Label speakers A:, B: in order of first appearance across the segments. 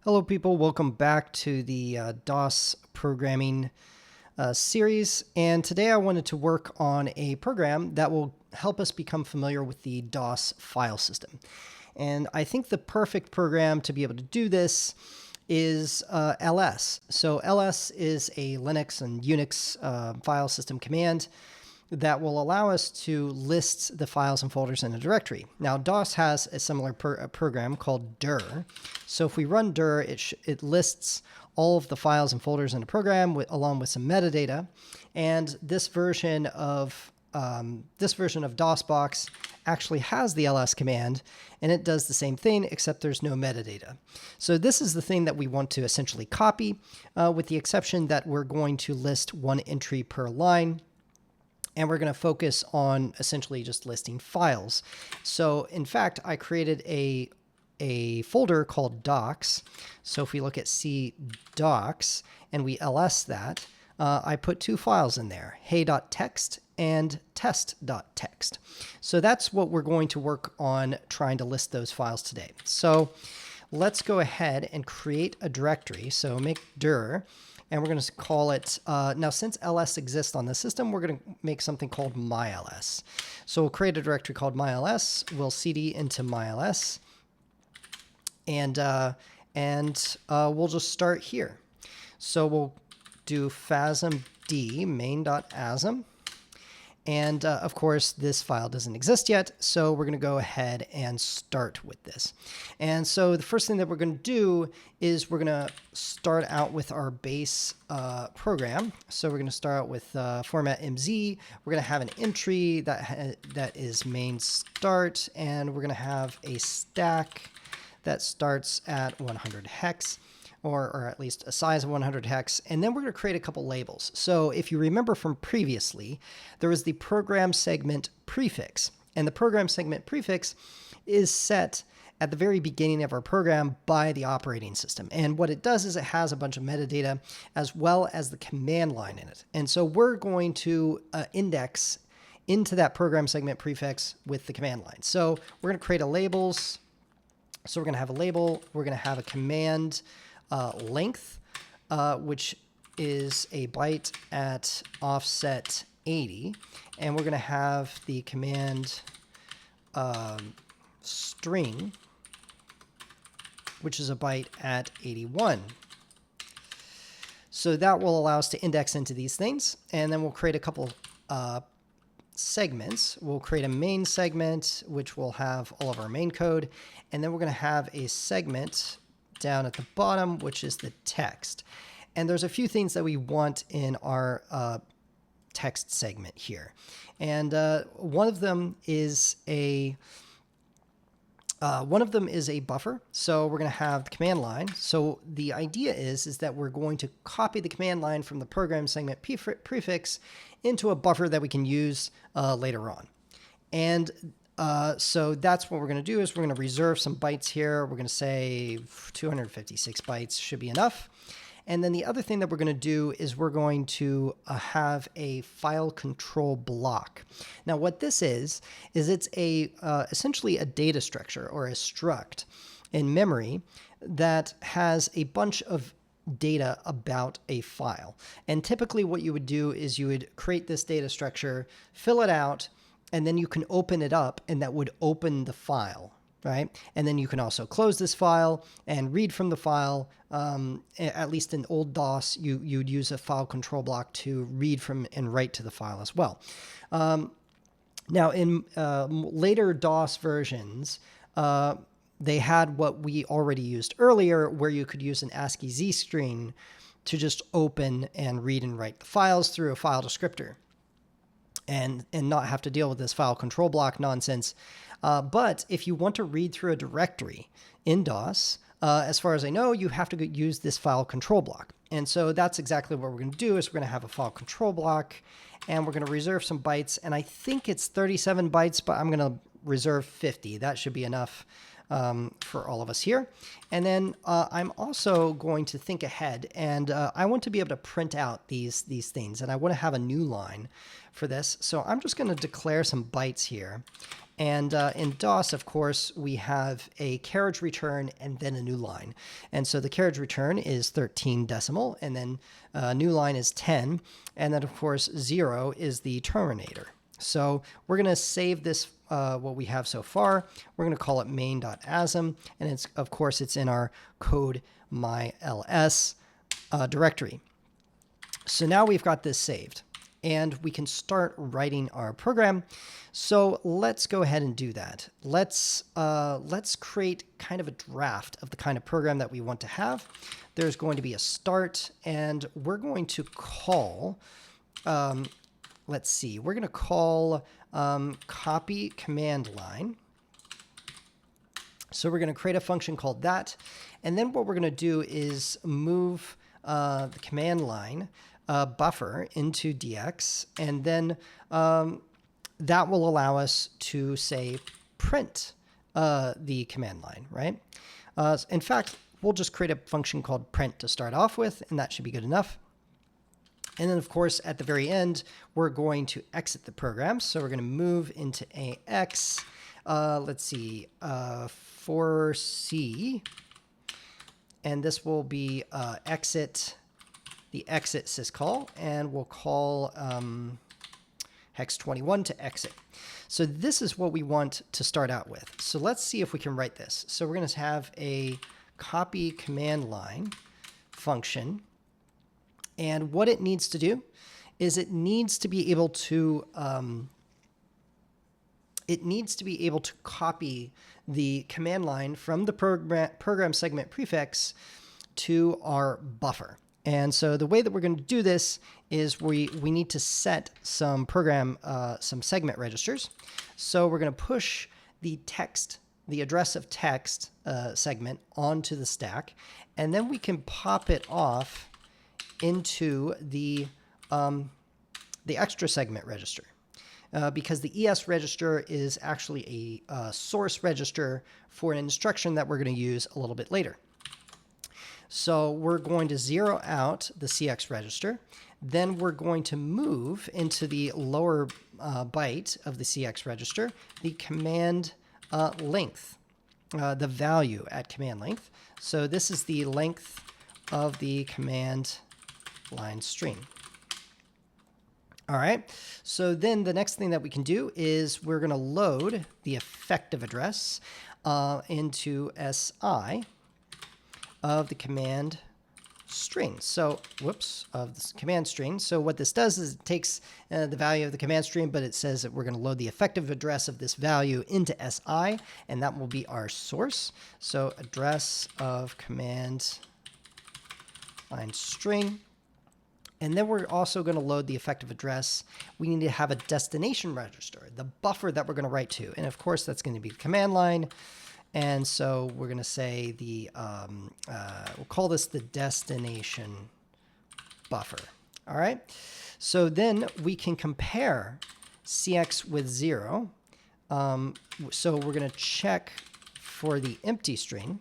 A: Hello people, welcome back to the DOS programming series, and today I wanted to work on a program that will help us become familiar with the DOS file system. And I think the perfect program to be able to do this is ls. So ls is a Linux and Unix file system command that will allow us to list the files and folders in a directory. Now, DOS has a similar program called dir. So if we run dir, it lists all of the files and folders in a program along with some metadata. And this version of DOSBox actually has the ls command, and it does the same thing, except there's no metadata. So this is the thing that we want to essentially copy, with the exception that we're going to list one entry per line. And we're going to focus on essentially just listing files. So in fact, I created a folder called docs. So if we look at C docs and we ls that, I put two files in there, hey.txt and test.txt. So that's what we're going to work on trying to list those files today. So let's go ahead and create a directory. So make dir. And we're going to call it, now since ls exists on the system, we're going to make something called myls. So we'll create a directory called myls. We'll cd into myls. And we'll just start here. So we'll do fasmd main.asm. And of course, this file doesn't exist yet, so we're going to go ahead and start with this. And so the first thing that we're going to do is we're going to start out with our base program. So we're going to start out with format mz. We're going to have an entry that is main start, and we're going to have a stack that starts at 100 hex. Or at least a size of 100 hex, and then we're going to create a couple labels. So if you remember from previously, there was the program segment prefix, and the program segment prefix is set at the very beginning of our program by the operating system. And what it does is it has a bunch of metadata as well as the command line in it. And so we're going to index into that program segment prefix with the command line. So we're going to create a labels. So we're going to have a label. We're going to have a command length, which is a byte at offset 80. And we're going to have the command string, which is a byte at 81. So that will allow us to index into these things. And then we'll create a couple segments. We'll create a main segment, which will have all of our main code. And then we're going to have a segment down at the bottom, which is the text. And there's a few things that we want in our text segment here. And one of them is a buffer. So we're going to have the command line. So the idea is that we're going to copy the command line from the program segment prefix into a buffer that we can use later on. And so that's what we're going to do is we're going to reserve some bytes here. We're going to say 256 bytes should be enough. And then the other thing that we're going to do is we're going to have a file control block. Now what this is it's essentially a data structure or a struct in memory that has a bunch of data about a file. And typically what you would do is you would create this data structure, fill it out, and then you can open it up, and that would open the file, right? And then you can also close this file and read from the file. At least in old DOS, you'd use a file control block to read from and write to the file as well. Now, in later DOS versions, they had what we already used earlier, where you could use an ASCII Z string to just open and read and write the files through a file descriptor. And not have to deal with this file control block nonsense. But if you want to read through a directory in DOS, as far as I know, you have to use this file control block. And so that's exactly what we're going to do is we're going to have a file control block, and we're going to reserve some bytes. And I think it's 37 bytes, but I'm going to reserve 50. That should be enough. for all of us here. And then I'm also going to think ahead, and I want to be able to print out these things, and I want to have a new line for this. So I'm just going to declare some bytes here. And in DOS, of course, we have a carriage return and then a new line. And so the carriage return is 13 decimal, and then new line is 10. And then, of course, 0 is the terminator. So we're going to save this, what we have so far. We're going to call it main.asm. And it's, of course, it's in our code myls directory. So now we've got this saved, and we can start writing our program. So let's go ahead and do that. Let's create kind of a draft of the kind of program that we want to have. There's going to be a start, and we're going to call, let's see, we're going to call copy command line. So we're going to create a function called that. And then what we're going to do is move the command line buffer into DX, and then that will allow us to, say, print the command line, right? In fact, we'll just create a function called print to start off with, and that should be good enough. And then, of course, at the very end, we're going to exit the program. So we're going to move into AX. Let's see, for C, and this will be exit, the exit syscall, and we'll call hex 21 to exit. So this is what we want to start out with. So let's see if we can write this. So we're going to have a copy command line function, and what it needs to do is it needs to be able to copy the command line from the program segment prefix to our buffer. And so the way that we're going to do this is we need to set some some segment registers. So we're going to push the text, the address of text segment onto the stack, and then we can pop it off into the extra segment register. Because the ES register is actually a source register for an instruction that we're going to use a little bit later. So we're going to zero out the CX register. Then we're going to move into the lower byte of the CX register, the command length, the value at command length. So this is the length of the command line string. All right, so then the next thing that we can do is we're going to load the effective address into SI of the command string. So, of this command string. So what this does is it takes the value of the command string, but it says that we're going to load the effective address of this value into SI, and that will be our source. So address of command line string. And then we're also going to load the effective address. We need to have a destination register, the buffer that we're going to write to. And of course, that's going to be the command line. And so we're going to say we'll call this the destination buffer. All right. So then we can compare CX with 0. So we're going to check for the empty string.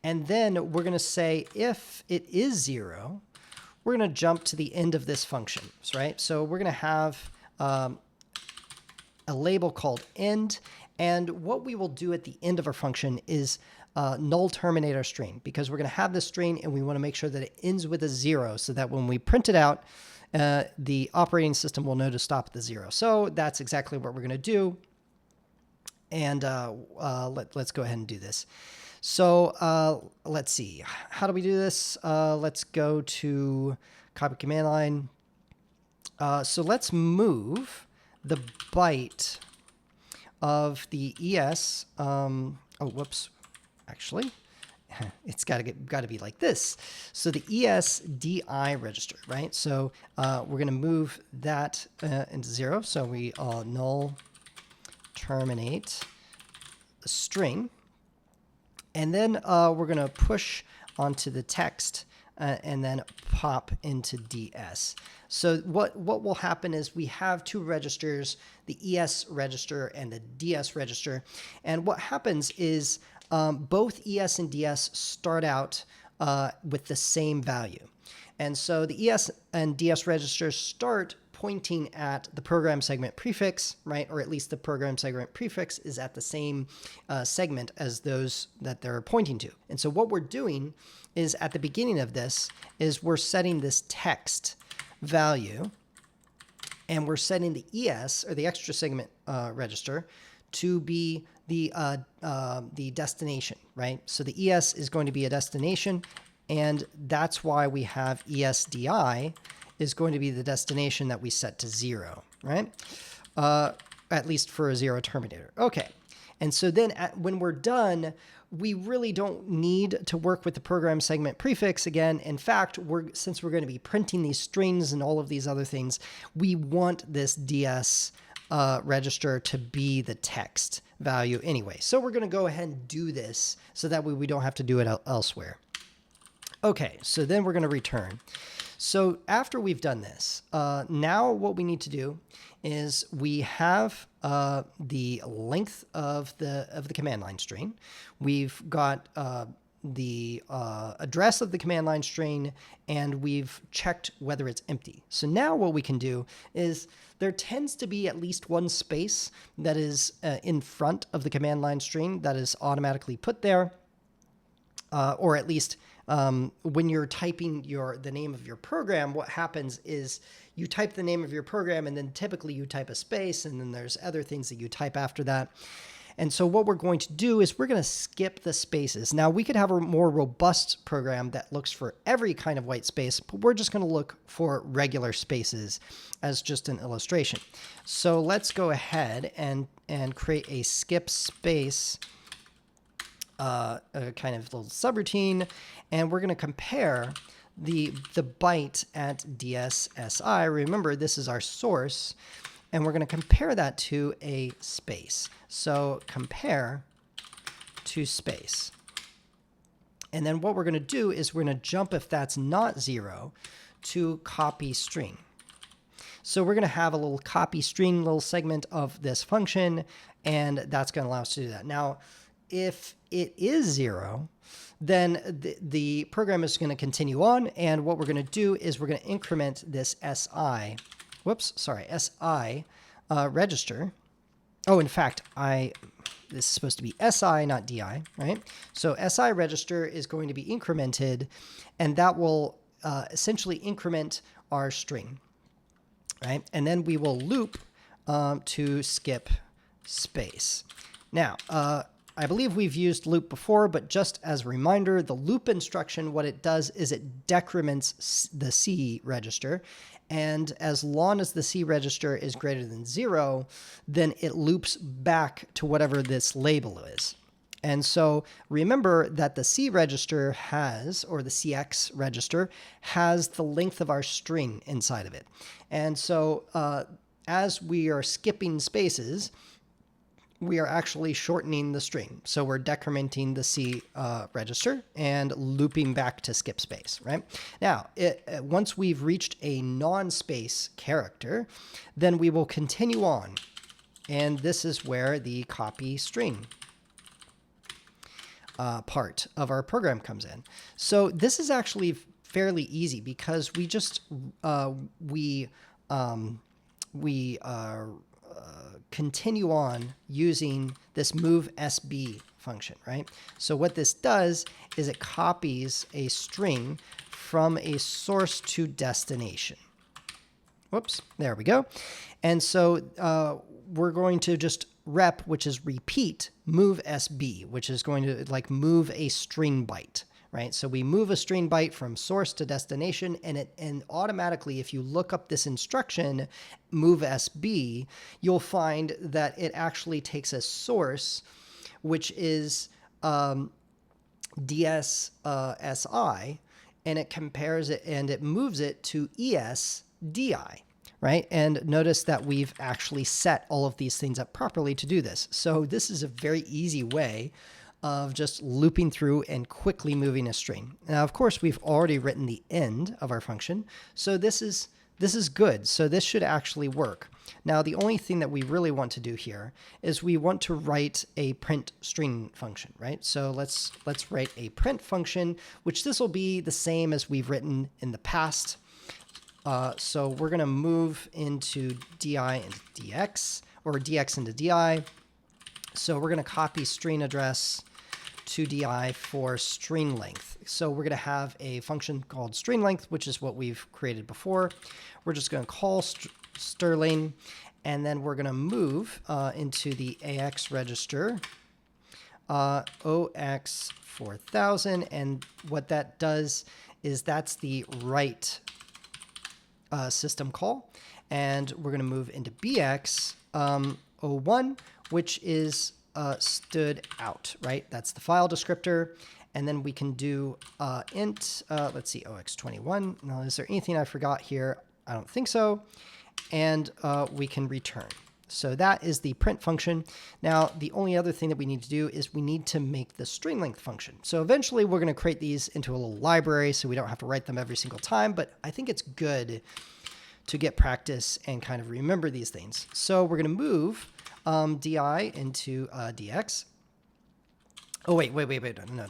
A: And then we're going to say if it is 0, we're going to jump to the end of this function, right? So we're going to have a label called end. And what we will do at the end of our function is null terminate our string, because we're going to have this string and we want to make sure that it ends with a 0 so that when we print it out, the operating system will know to stop at the 0. So that's exactly what we're going to do. And let's go ahead and do this. So let's see, how do we do this? Let's go to copy command line. So let's move the byte of the ES. Actually, it's got to be like this. So the ESDI register, right? So we're going to move that into 0. So we null terminate the string. And then we're going to push onto the text and then pop into DS. So what will happen is we have two registers, the ES register and the DS register. And what happens is both ES and DS start out with the same value. And so the ES and DS registers start pointing at the program segment prefix, right? Or at least the program segment prefix is at the same segment as those that they're pointing to. And so what we're doing is at the beginning of this is we're setting this text value, and we're setting the ES, or the extra segment register, to be the destination, right? So the ES is going to be a destination, and that's why we have ESDI is going to be the destination that we set to 0, right? At least for a 0 terminator. Okay. And so then when we're done, we really don't need to work with the program segment prefix again. In fact, since we're going to be printing these strings and all of these other things, we want this DS register to be the text value anyway. So we're going to go ahead and do this so that way we don't have to do it elsewhere. Okay, so then we're going to return. So after we've done this, now what we need to do is we have the length of the command line string. We've got the address of the command line string, and we've checked whether it's empty. So now what we can do is there tends to be at least one space that is in front of the command line string that is automatically put there, or at least when you're typing the name of your program, what happens is you type the name of your program, and then typically you type a space, and then there's other things that you type after that. And so what we're going to do is we're going to skip the spaces. Now, we could have a more robust program that looks for every kind of white space, but we're just going to look for regular spaces as just an illustration. So let's go ahead and create a skip space a kind of little subroutine, and we're going to compare the byte at DSSI. Remember, this is our source, and we're going to compare that to a space. So compare to space. And then what we're going to do is we're going to jump, if that's not 0, to copy string. So we're going to have a little copy string, little segment of this function, and that's going to allow us to do that. Now, if it is 0, then the program is going to continue on, and what we're going to do is we're going to increment this SI register. Oh, in fact, this is supposed to be SI, not DI, right? So SI register is going to be incremented, and that will essentially increment our string, right? And then we will loop to skip space. Now, I believe we've used loop before, but just as a reminder, the loop instruction, what it does is it decrements the C register. And as long as the C register is greater than 0, then it loops back to whatever this label is. And so remember that the C register has, or the CX register, has the length of our string inside of it. And so as we are skipping spaces, we are actually shortening the string. So we're decrementing the C register and looping back to skip space, right? Now, once we've reached a non-space character, then we will continue on. And this is where the copy string part of our program comes in. So this is actually fairly easy because we just, continue on using this move SB function, right? So what this does is it copies a string from a source to destination. Whoops, there we go. And so we're going to just rep, which is repeat, move SB, which is going to like move a string byte, right? So we move a string byte from source to destination, and automatically, if you look up this instruction, move SB, you'll find that it actually takes a source, which is DSSI, and it compares it and it moves it to ESDI, right? And notice that we've actually set all of these things up properly to do this. So this is a very easy way of just looping through and quickly moving a string. Now, of course, we've already written the end of our function, so this is good. So this should actually work. Now, the only thing that we really want to do here is we want to write a print string function, right? So let's write a print function, which this will be the same as we've written in the past. So we're going to move into di into dx, or dx into di. So we're going to copy string address to di for string length. So we're going to have a function called string length, which is what we've created before. We're just going to call Sterling, and then we're going to move into the AX register, OX 4000, and what that does is that's the write system call, and we're going to move into BX 01, which is stood out, right? That's the file descriptor. And then we can do int, let's see, OX21. Now, is there anything I forgot here? I don't think so. And we can return. So that is the print function. Now, the only other thing that we need to do is we need to make the string length function. So eventually we're going to create these into a little library so we don't have to write them every single time, but I think it's good to get practice and kind of remember these things. So we're going to move di into dx. Oh, wait, no.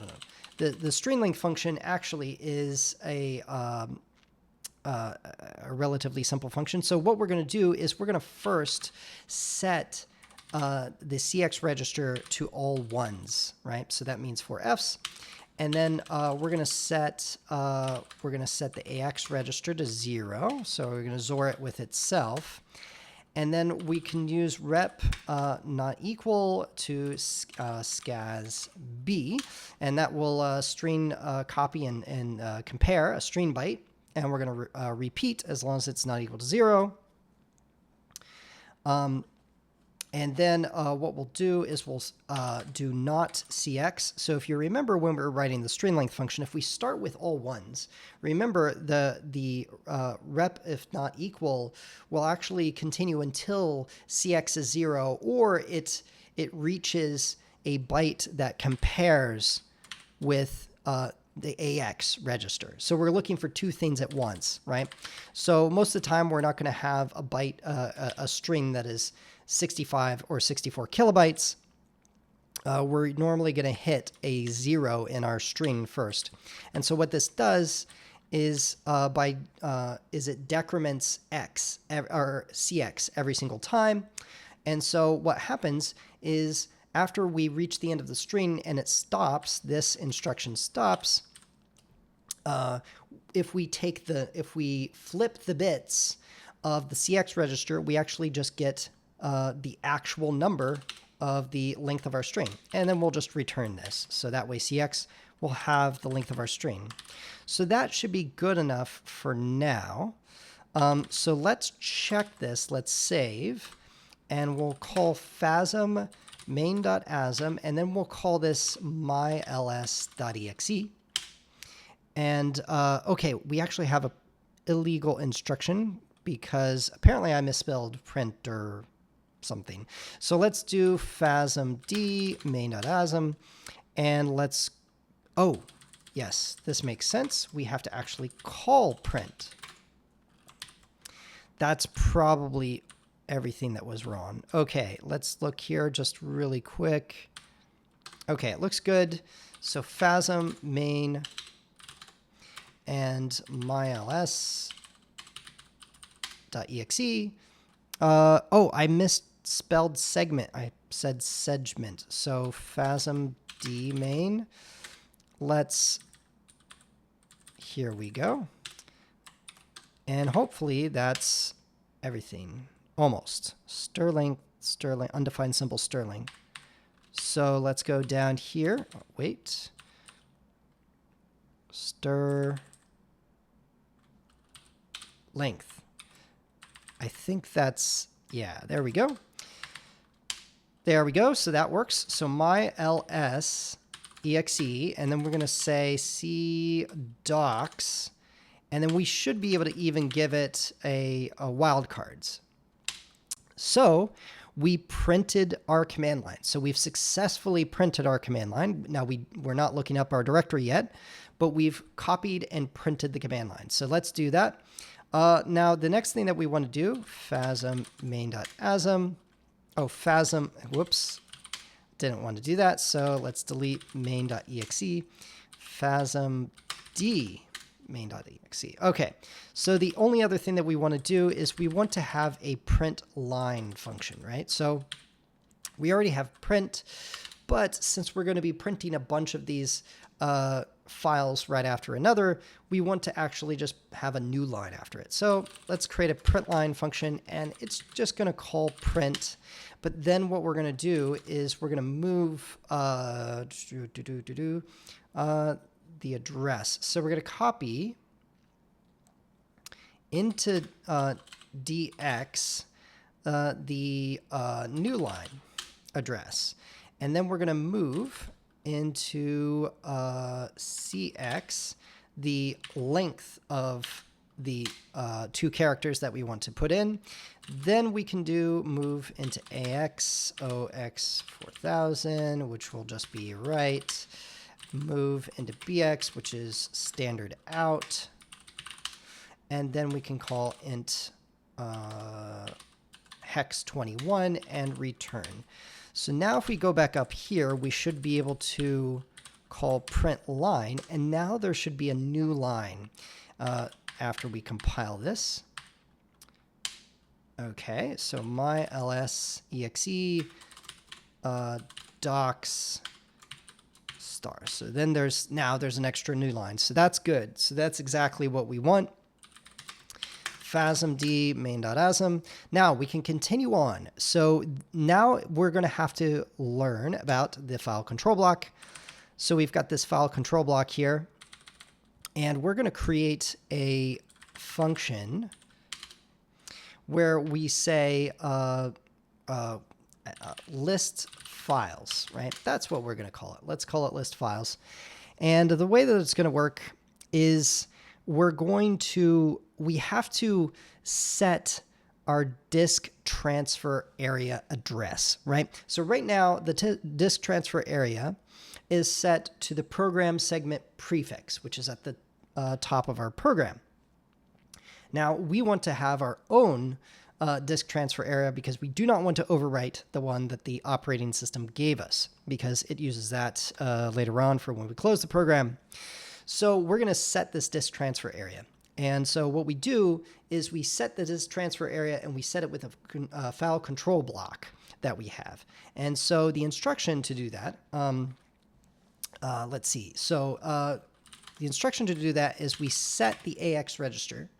A: The string length function actually is a relatively simple function. So what we're going to do is we're going to first set the CX register to all ones, right? So that means 4 Fs. And then we're going to set the AX register to 0. So we're going to XOR it with itself. And then we can use rep not equal to scas b, and that will string copy and compare a string byte. And we're going to repeat as long as it's not equal to 0. And then what we'll do is we'll do not cx. So if you remember when we were writing the string length function, if we start with all ones, remember the rep if not equal will actually continue until cx is 0, or it reaches a byte that compares with the AX register. So we're looking for two things at once, right? So most of the time we're not going to have a byte, a string that is 65 or 64 kilobytes. We're normally going to hit a 0 in our string first. And so what this does is it decrements x or cx every single time. And so what happens is after we reach the end of the string and it stops, this instruction stops. If we flip the bits of the CX register, we actually just get the actual number of the length of our string. And then we'll just return this. So that way CX will have the length of our string. So that should be good enough for now. So let's check this. Let's save. And we'll call FASM main.asm, and then we'll call this myls.exe. And okay, we actually have a illegal instruction because apparently I misspelled print or something. So let's do FASMD main.asm, and let's, oh, yes, this makes sense. We have to actually call print. That's probably everything that was wrong. Okay, let's look here just really quick. Okay, it looks good. So FASM main and myls.exe. Oh, I misspelled segment. I said segment. So FASMD main. Here we go. And hopefully that's everything. Almost. Sterling, undefined symbol Sterling. So let's go down here. Oh, wait. Length. I think that's, yeah, there we go. There we go. So that works. So myls exe, and then we're going to say cdocs, and then we should be able to even give it a wildcards. So we printed our command line. So we've successfully printed our command line. Now we're not looking up our directory yet, but we've copied and printed the command line. So let's do that. Now the next thing that we want to do, FASM main.asm. Oh, FASM, whoops, didn't want to do that. So let's delete main.exe, FASM D main.exe. Okay, so the only other thing that we want to do is we want to have a print line function, right? So we already have print, but since we're going to be printing a bunch of these files right after another, we want to actually just have a new line after it. So let's create a print line function, and it's just going to call print. But then what we're going to do is we're going to move the address. So we're going to copy into DX the new line address. And then we're going to move into CX the length of the 2 characters that we want to put in. Then we can do move into AX, OX 4000, which will just be right. Move into BX, which is standard out. And then we can call int hex 21 and return. So now if we go back up here, we should be able to call print line, and now there should be a new line after we compile this. Okay, so my ls exe docs star. So then there's an extra new line. So that's good. So that's exactly what we want. FASMD main.asm. Now we can continue on. So now we're going to have to learn about the file control block. So we've got this file control block here, and we're going to create a function where we say list files, right? That's what we're going to call it. Let's call it list files. And the way that it's going to work is we have to set our disk transfer area address, right? So right now, the disk transfer area is set to the program segment prefix, which is at the top of our program. Now, we want to have our own disk transfer area because we do not want to overwrite the one that the operating system gave us, because it uses that later on for when we close the program. So we're going to set this disk transfer area. And so what we do is we set the disk transfer area, and we set it with a file control block that we have. And so the instruction to do that, let's see. So the instruction to do that is we set the AX register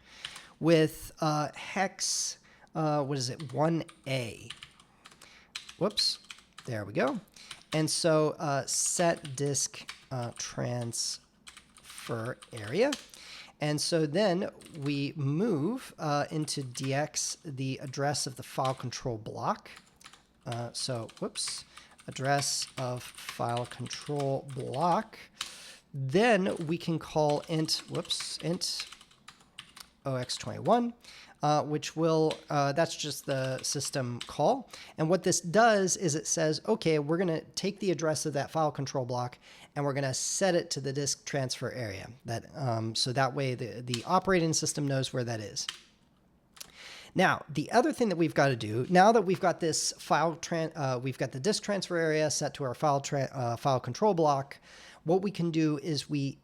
A: with hex, 1A. Whoops, there we go. And so set disk transfer area. And so then we move into DX the address of the file control block. Address of file control block. Then we can call int OX21, which will, that's just the system call. And what this does is it says, okay, we're going to take the address of that file control block, and we're going to set it to the disk transfer area. So that way the operating system knows where that is. Now, the other thing that we've got to do, now that we've got this we've got the disk transfer area set to our file control block, what we can do is we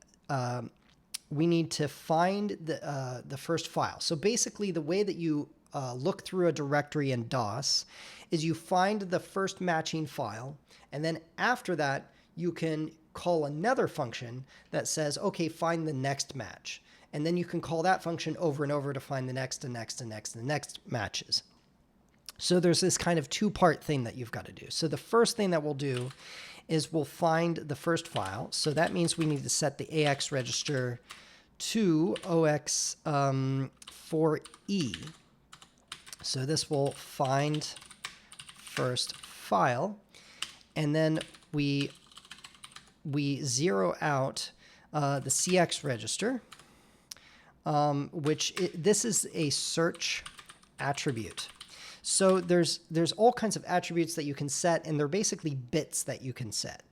A: need to find the first file. So basically, the way that you look through a directory in DOS is you find the first matching file, and then after that, you can call another function that says, okay, find the next match. And then you can call that function over and over to find the next and next and next and next matches. So there's this kind of 2-part thing that you've got to do. So the first thing that we'll do is we'll find the first file. So that means we need to set the AX register to OX 4E. So this will find first file, and then we zero out the CX register, this is a search attribute. So there's all kinds of attributes that you can set, and they're basically bits that you can set.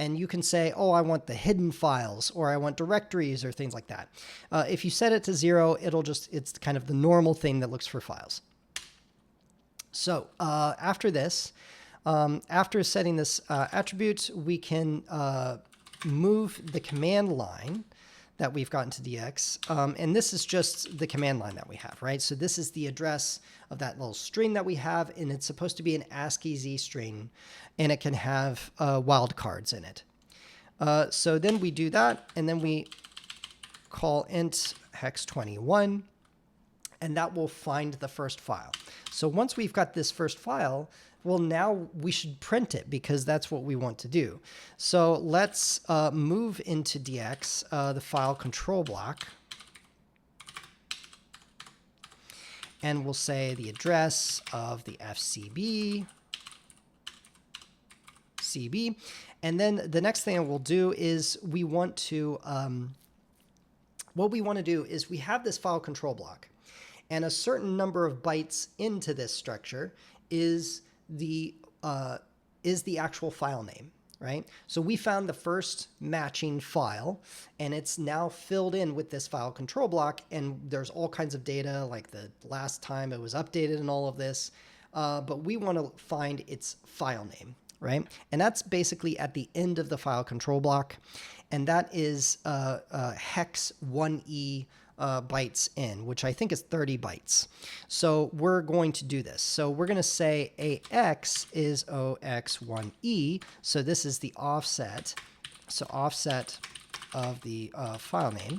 A: And you can say, oh, I want the hidden files, or I want directories, or things like that. If you set it to 0, it's kind of the normal thing that looks for files. So after this, after setting this attribute, we can move the command line that we've gotten to DX. And this is just the command line that we have, right? So this is the address of that little string that we have, and it's supposed to be an ASCII Z string, and it can have wildcards in it. So then we do that, and then we call int hex21, and that will find the first file. So once we've got this first file, well, now we should print it because that's what we want to do. So let's move into DX the file control block. And we'll say the address of the FCB, CB. And then the next thing we'll do is we want to, what we want to do is we have this file control block. And a certain number of bytes into this structure is the actual file name, right? So we found the first matching file, and it's now filled in with this file control block, and there's all kinds of data, like the last time it was updated and all of this, but we want to find its file name, right? And that's basically at the end of the file control block, and that is hex 1E bytes in, which I think is 30 bytes. So we're going to do this. So we're going to say AX is OX1E. So this is the offset. So offset of the file name.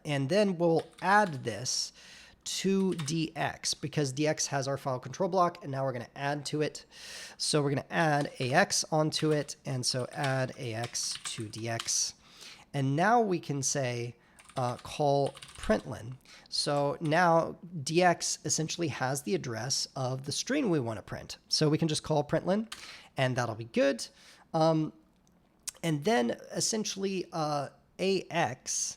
A: And then we'll add this to DX because DX has our file control block, and now we're going to add to it. So we're going to add AX onto it. And so add AX to DX. And now we can say call println. So now DX essentially has the address of the string we want to print. So we can just call println, and that'll be good. And then essentially AX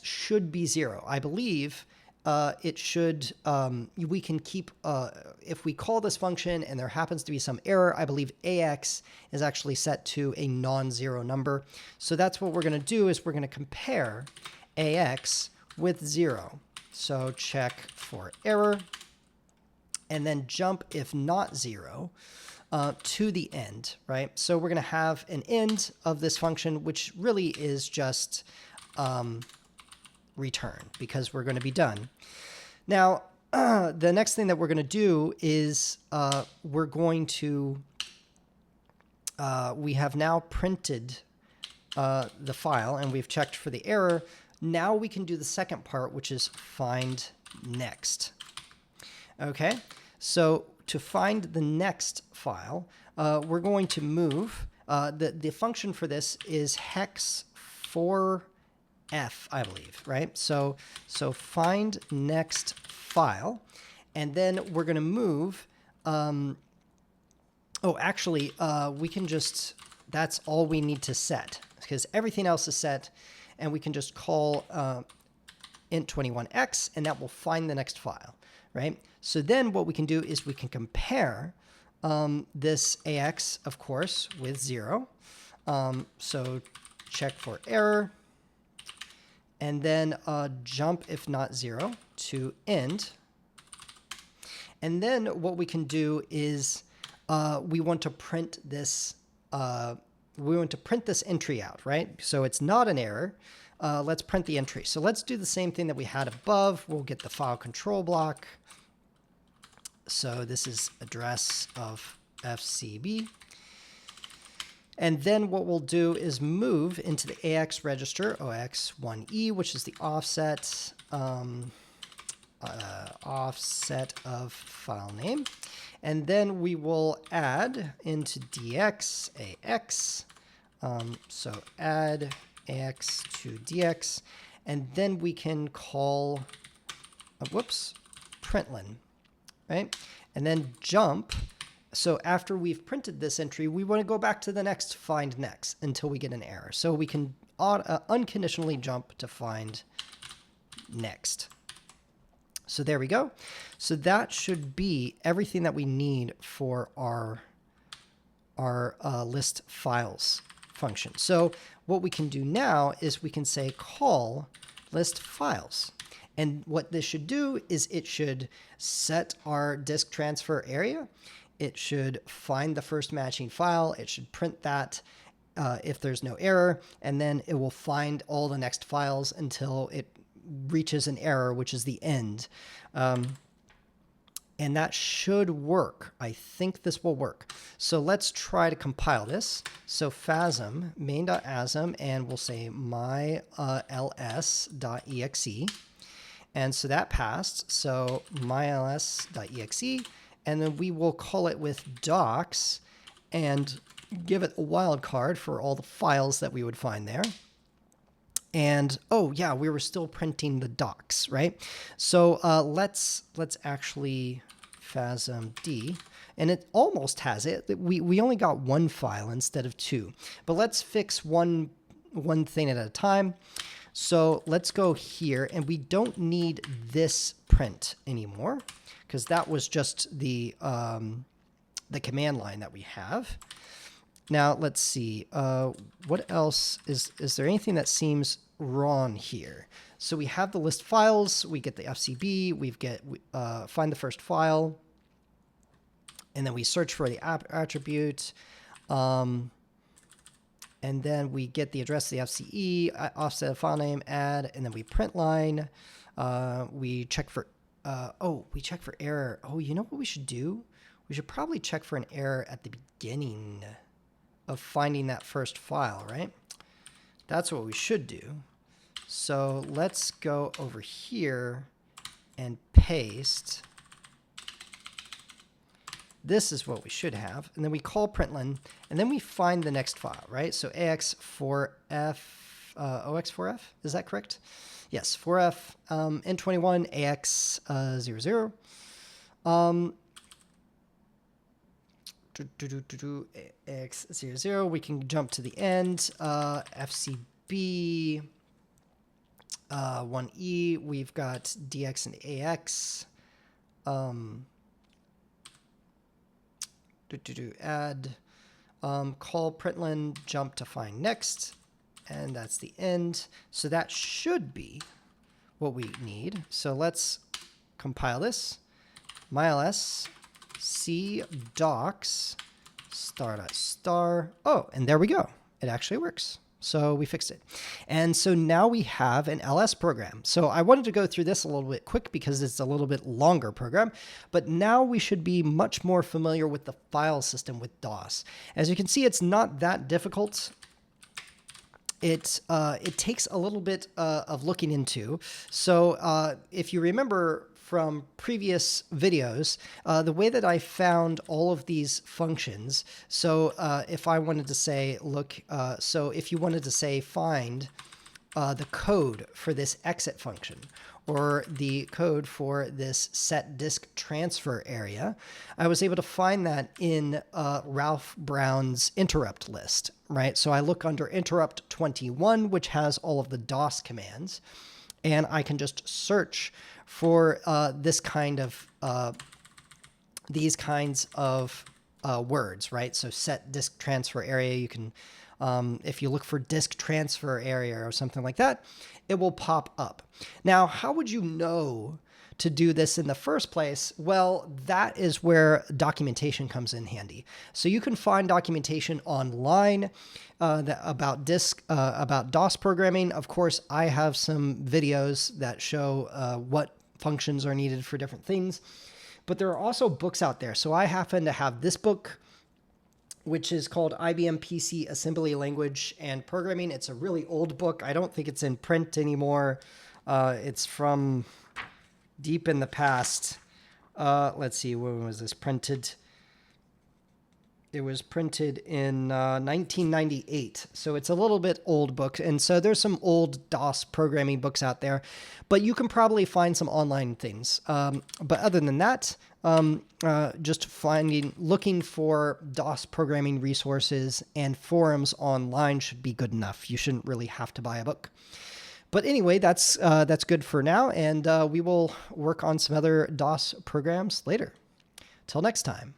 A: should be 0. I believe it should, we can keep, if we call this function and there happens to be some error, I believe AX is actually set to a non-zero number. So that's what we're going to do is we're going to compare AX with 0. So check for error, and then jump if not 0 to the end, right? So we're going to have an end of this function, which really is just return because we're going to be done. Now, the next thing that we're going to do is we're going to, we have now printed the file and we've checked for the error. Now we can do the second part, which is find next. Okay, so to find the next file, we're going to move, the function for this is hex 4F, I believe, right? So find next file, and then we're going to move, oh, actually, we can just, that's all we need to set, because everything else is set, and we can just call int21x, and that will find the next file, right? So then what we can do is we can compare this AX, of course, with 0. So check for error, and then jump if not 0 to end. And then what we can do is we want to print this entry out, right? So it's not an error. Let's print the entry. So let's do the same thing that we had above. We'll get the file control block. So this is address of FCB. And then what we'll do is move into the AX register, OX1E, which is the offset, offset of file name. And then we will add into DX AX. So add AX to DX. And then we can call, println, right? And then jump. So after we've printed this entry, we want to go back to the next find next until we get an error. So we can unconditionally jump to find next. So there we go. So that should be everything that we need for our list files function. So what we can do now is we can say call list files. And what this should do is it should set our disk transfer area. It should find the first matching file. It should print that if there's no error, and then it will find all the next files until it reaches an error, which is the end. And that should work. I think this will work. So let's try to compile this. So FASM main.asm, and we'll say myls.exe. And so that passed. So myls.exe, and then we will call it with docs and give it a wildcard for all the files that we would find there. And oh yeah, we were still printing the docs, right? So let's actually FASMD, and it almost has it. We only got one file instead of two, but let's fix one thing at a time. So let's go here, and we don't need this print anymore because that was just the command line that we have. Now let's see, what else is there anything that seems wrong here? So we have the list files, we get the FCB, we find the first file, and then we search for the attribute, and then we get the address of the FCE, offset of file name, add, and then we print line. We check for error. Oh, you know what we should do? We should probably check for an error at the beginning of finding that first file, right? That's what we should do. So let's go over here and paste. This is what we should have. And then we call println, and then we find the next file, right? So AX4F, OX4F, is that correct? Yes, 4F, N21, AX00. X00, we can jump to the end. FCB 1E, we've got DX and AX. Add, call println, jump to find next, and that's the end. So that should be what we need. So let's compile this. myls C docs star. Oh, and there we go. It actually works. So we fixed it. And so now we have an LS program. So I wanted to go through this a little bit quick because it's a little bit longer program, but now we should be much more familiar with the file system with DOS. As you can see, it's not that difficult. It takes a little bit of looking into. So if you remember from previous videos, the way that I found all of these functions, so if I wanted to say, so if you wanted to say find the code for this exit function, or the code for this set disk transfer area, I was able to find that in Ralph Brown's interrupt list, right? So I look under interrupt 21, which has all of the DOS commands, and I can just search for these kinds of words, right? So set disk transfer area, you can, if you look for disk transfer area or something like that, it will pop up. Now, how would you know to do this in the first place? Well, that is where documentation comes in handy. So you can find documentation online about DOS programming. Of course, I have some videos that show what functions are needed for different things, but there are also books out there. So I happen to have this book, which is called IBM PC Assembly Language and Programming. It's a really old book. I don't think it's in print anymore. It's from deep in the past. Let's see, when was this printed? It was printed in 1998. So it's a little bit old book. And so there's some old DOS programming books out there, but you can probably find some online things. But other than that, just looking for DOS programming resources and forums online should be good enough. You shouldn't really have to buy a book. But anyway, that's good for now, and we will work on some other DOS programs later. Till next time.